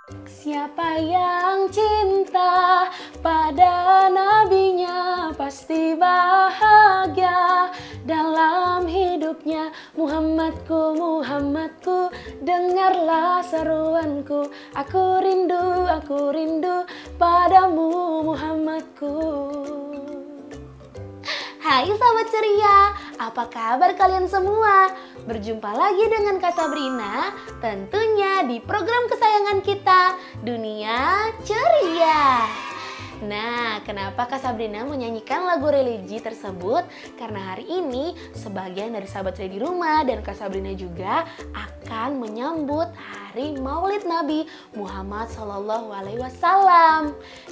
Siapa yang cinta pada nabinya pasti bahagia dalam hidupnya. Muhammadku, Muhammadku, dengarlah seruanku. Aku rindu padamu Muhammadku. Hai sahabat ceria, apa kabar kalian semua? Berjumpa lagi dengan Kak Sabrina, tentunya di program kesayangan kita, Dunia Ceria. Nah, kenapa Kak Sabrina menyanyikan lagu religi tersebut? Karena hari ini sebagian dari sahabat ceria di rumah dan Kak Sabrina juga akan menyambut Hari Maulid Nabi Muhammad SAW.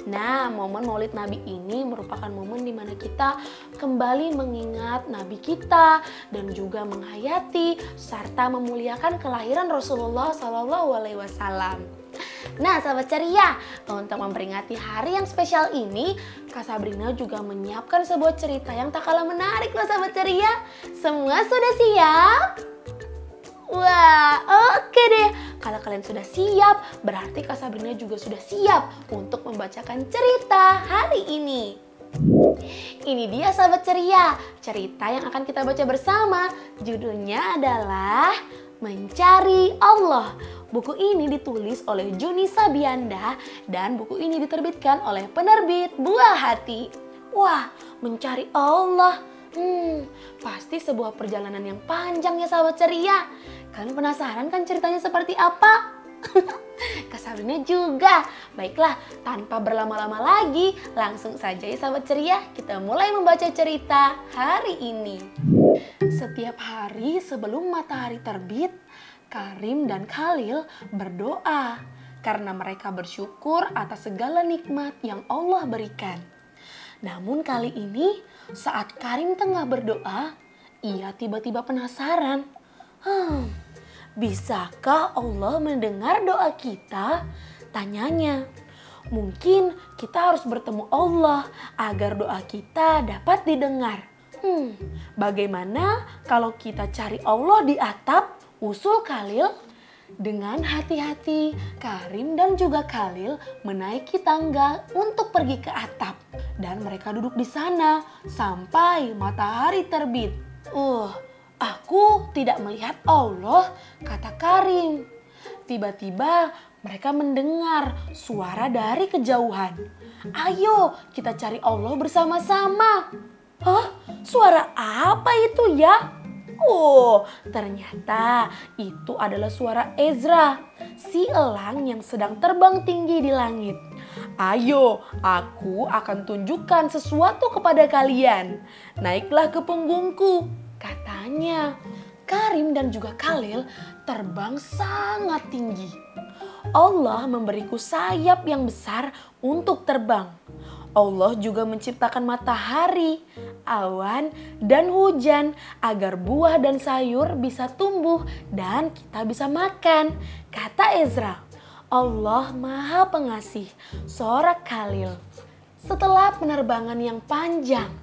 Nah, momen Maulid Nabi ini merupakan momen di mana kita kembali mengingat Nabi kita dan juga menghayati serta memuliakan kelahiran Rasulullah SAW. Nah, sahabat ceria, untuk memperingati hari yang spesial ini, Kak Sabrina juga menyiapkan sebuah cerita yang tak kalah menarik loh sahabat ceria. Semua sudah siap? Wah, oke deh. Kalau kalian sudah siap, berarti Kak Sabrina juga sudah siap untuk membacakan cerita hari ini. Ini dia sahabat ceria, cerita yang akan kita baca bersama. Judulnya adalah Mencari Allah. Buku ini ditulis oleh Juni Sabianda dan buku ini diterbitkan oleh penerbit Buah Hati. Wah, mencari Allah. Pasti sebuah perjalanan yang panjang ya sahabat ceria. Kalian penasaran kan ceritanya seperti apa? Kak Sabrina juga. Baiklah, tanpa berlama-lama lagi, langsung saja ya sahabat ceria, kita mulai membaca cerita hari ini. Setiap hari sebelum matahari terbit, Karim dan Khalil berdoa karena mereka bersyukur atas segala nikmat yang Allah berikan. Namun kali ini saat Karim tengah berdoa, ia tiba-tiba penasaran. Bisakah Allah mendengar doa kita? Tanyanya. Mungkin kita harus bertemu Allah agar doa kita dapat didengar. Bagaimana kalau kita cari Allah di atap? Usul Khalil. Dengan hati-hati, Karim dan juga Khalil menaiki tangga untuk pergi ke atap. Dan mereka duduk di sana sampai matahari terbit. Aku tidak melihat Allah, kata Karim. Tiba-tiba mereka mendengar suara dari kejauhan. Ayo kita cari Allah bersama-sama. Suara apa itu ya? Ternyata itu adalah suara Ezra, si elang yang sedang terbang tinggi di langit. Ayo, aku akan tunjukkan sesuatu kepada kalian. Naiklah ke punggungku, katanya. Karim dan juga Khalil terbang sangat tinggi. Allah memberiku sayap yang besar untuk terbang. Allah juga menciptakan matahari, awan, dan hujan agar buah dan sayur bisa tumbuh dan kita bisa makan, kata Ezra. Allah Maha Pengasih, sorak Khalil. Setelah penerbangan yang panjang,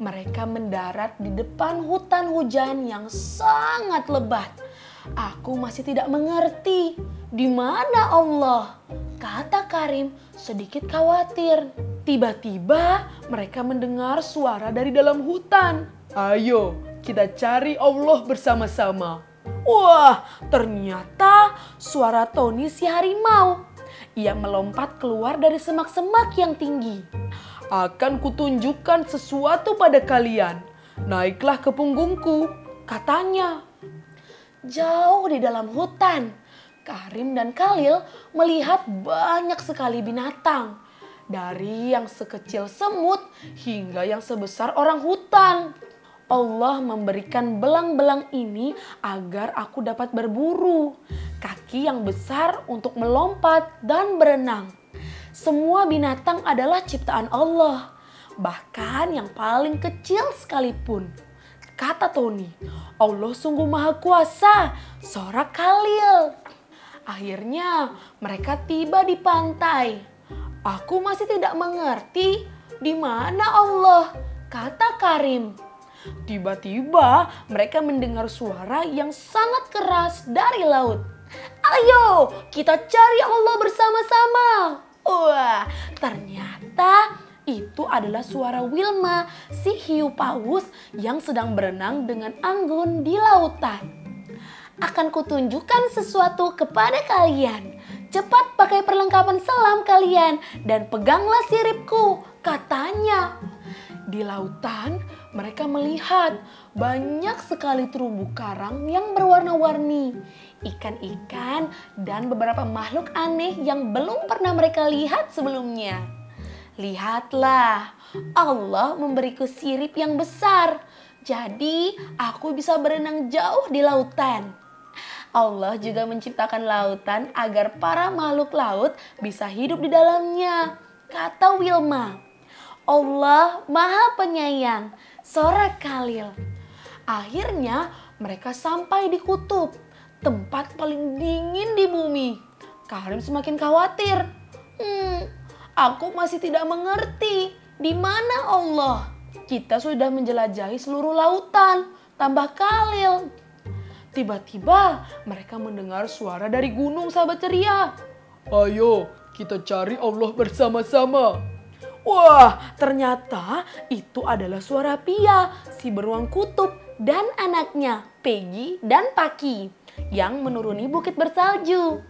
mereka mendarat di depan hutan hujan yang sangat lebat. Aku masih tidak mengerti di mana Allah, kata Karim sedikit khawatir. Tiba-tiba mereka mendengar suara dari dalam hutan. Ayo kita cari Allah bersama-sama. Wah, ternyata suara Tony si harimau. Ia melompat keluar dari semak-semak yang tinggi. Akan kutunjukkan sesuatu pada kalian. Naiklah ke punggungku, katanya. Jauh di dalam hutan, Karim dan Khalil melihat banyak sekali binatang. Dari yang sekecil semut hingga yang sebesar orang hutan. Allah memberikan belang-belang ini agar aku dapat berburu. Kaki yang besar untuk melompat dan berenang. Semua binatang adalah ciptaan Allah. Bahkan yang paling kecil sekalipun. Kata Tony, Allah sungguh maha kuasa, sorak Khalil. Akhirnya mereka tiba di pantai. Aku masih tidak mengerti di mana Allah, kata Karim. Tiba-tiba mereka mendengar suara yang sangat keras dari laut. Ayo kita cari Allah bersama-sama. Wah, ternyata itu adalah suara Wilma, si hiu paus yang sedang berenang dengan anggun di lautan. Akan kutunjukkan sesuatu kepada kalian. Cepat pakai perlengkapan selam kalian dan peganglah siripku, katanya. Di lautan mereka melihat banyak sekali terumbu karang yang berwarna-warni, ikan-ikan dan beberapa makhluk aneh yang belum pernah mereka lihat sebelumnya. Lihatlah, Allah memberiku sirip yang besar, jadi aku bisa berenang jauh di lautan. Allah juga menciptakan lautan agar para makhluk laut bisa hidup di dalamnya, kata Wilma. Allah Maha Penyayang, sorak Khalil. Akhirnya mereka sampai di kutub, tempat paling dingin di bumi. Karim semakin khawatir. Aku masih tidak mengerti di mana Allah. Kita sudah menjelajahi seluruh lautan, tambah Khalil. Tiba-tiba mereka mendengar suara dari gunung, sahabat ceria. Ayo kita cari Allah bersama-sama. Wah, ternyata itu adalah suara Pia, si beruang kutub, dan anaknya Peggy dan Paki yang menuruni bukit bersalju.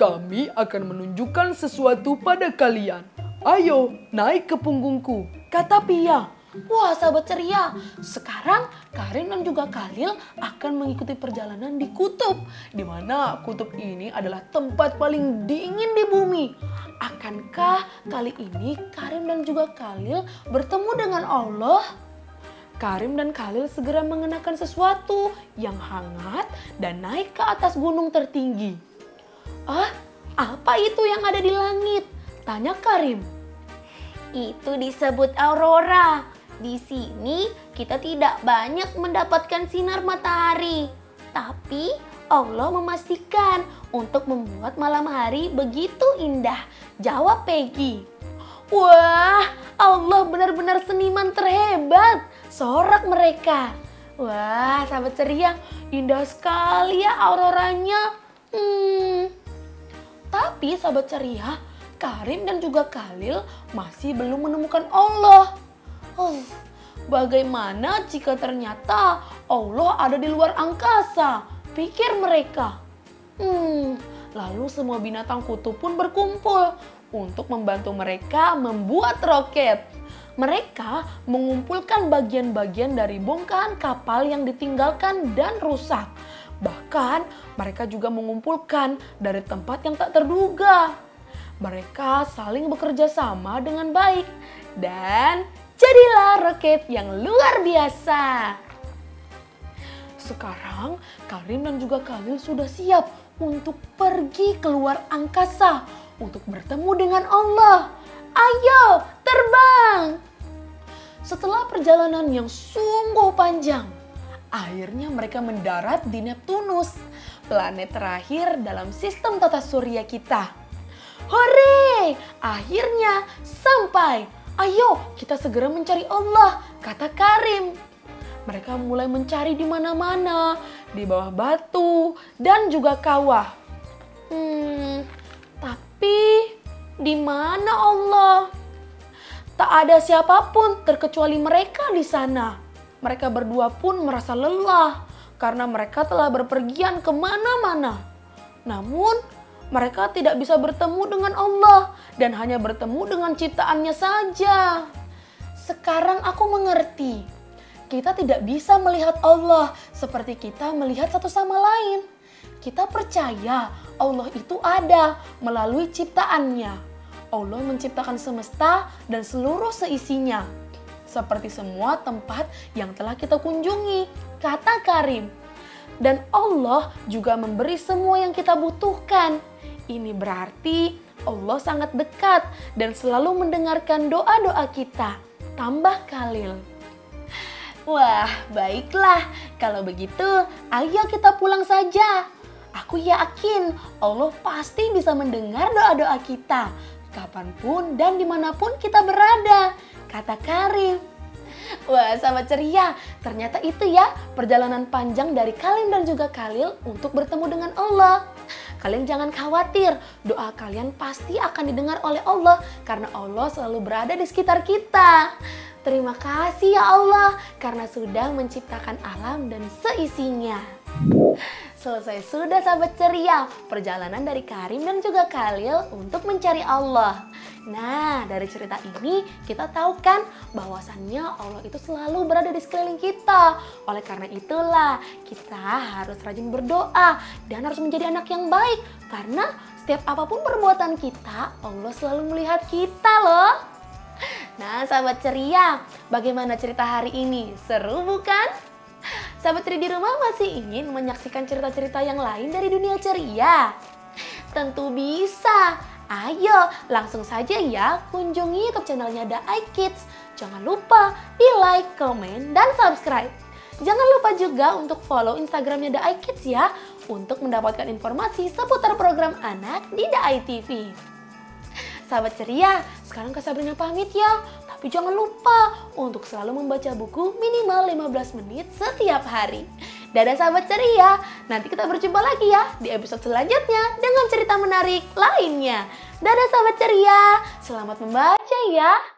Kami akan menunjukkan sesuatu pada kalian. Ayo naik ke punggungku, kata Pia. Wah, sahabat ceria, sekarang Karim dan juga Khalil akan mengikuti perjalanan di kutub, di mana kutub ini adalah tempat paling dingin di bumi. Akankah kali ini Karim dan juga Khalil bertemu dengan Allah? Karim dan Khalil segera mengenakan sesuatu yang hangat dan naik ke atas gunung tertinggi. Apa itu yang ada di langit? Tanya Karim. Itu disebut aurora. Di sini kita tidak banyak mendapatkan sinar matahari, tapi Allah memastikan untuk membuat malam hari begitu indah, jawab Peggy. Wah, Allah benar-benar seniman terhebat, sorak mereka. Wah, sahabat ceria, indah sekali ya auroranya. Tapi sahabat ceria, Karim dan juga Khalil masih belum menemukan Allah. Bagaimana jika ternyata Allah ada di luar angkasa? Pikir mereka. Lalu semua binatang kutub pun berkumpul untuk membantu mereka membuat roket. Mereka mengumpulkan bagian-bagian dari bongkahan kapal yang ditinggalkan dan rusak. Bahkan mereka juga mengumpulkan dari tempat yang tak terduga. Mereka saling bekerja sama dengan baik dan jadilah roket yang luar biasa. Sekarang Karim dan juga Khalil sudah siap untuk pergi keluar angkasa untuk bertemu dengan Allah. Ayo terbang! Setelah perjalanan yang sungguh panjang, akhirnya mereka mendarat di Neptunus, planet terakhir dalam sistem tata surya kita. Hore! Akhirnya sampai. Ayo kita segera mencari Allah, kata Karim. Mereka mulai mencari di mana-mana, di bawah batu dan juga kawah. Tapi di mana Allah? Tak ada siapapun terkecuali mereka di sana. Mereka berdua pun merasa lelah karena mereka telah berpergian kemana-mana. Namun mereka tidak bisa bertemu dengan Allah dan hanya bertemu dengan ciptaannya saja. Sekarang aku mengerti. Kita tidak bisa melihat Allah seperti kita melihat satu sama lain. Kita percaya Allah itu ada melalui ciptaannya. Allah menciptakan semesta dan seluruh seisinya. Seperti semua tempat yang telah kita kunjungi, kata Karim. Dan Allah juga memberi semua yang kita butuhkan. Ini berarti Allah sangat dekat dan selalu mendengarkan doa-doa kita, tambah Khalil. Wah, baiklah. Kalau begitu, ayo kita pulang saja. Aku yakin Allah pasti bisa mendengar doa-doa kita, kapanpun dan dimanapun kita berada, kata Karim. Wah, sahabat ceria, ternyata itu ya perjalanan panjang dari Karim dan juga Khalil untuk bertemu dengan Allah. kalian jangan khawatir. Doa kalian pasti akan didengar oleh Allah karena Allah selalu berada di sekitar kita. Terima kasih ya Allah karena sudah menciptakan alam dan seisinya. Selesai sudah sahabat ceria, perjalanan dari Karim dan juga Khalil untuk mencari Allah. Nah, dari cerita ini kita tahu kan bahwasannya Allah itu selalu berada di sekeliling kita. Oleh karena itulah kita harus rajin berdoa dan harus menjadi anak yang baik. Karena setiap apapun perbuatan kita, Allah selalu melihat kita loh. Nah, sahabat ceria, bagaimana cerita hari ini? Seru bukan? Sahabat ceria di rumah masih ingin menyaksikan cerita-cerita yang lain dari dunia ceria? Tentu bisa. Ayo langsung saja ya kunjungi YouTube channelnya The iKids. Jangan lupa di like, komen, dan subscribe. Jangan lupa juga untuk follow Instagramnya The iKids ya untuk mendapatkan informasi seputar program anak di The iTV. Sahabat ceria, sekarang Kak Sabrina pamit ya. Tapi jangan lupa untuk selalu membaca buku minimal 15 menit setiap hari. Dadah sahabat ceria, nanti kita berjumpa lagi ya di episode selanjutnya dengan cerita menarik lainnya. Dadah sahabat ceria, selamat membaca ya.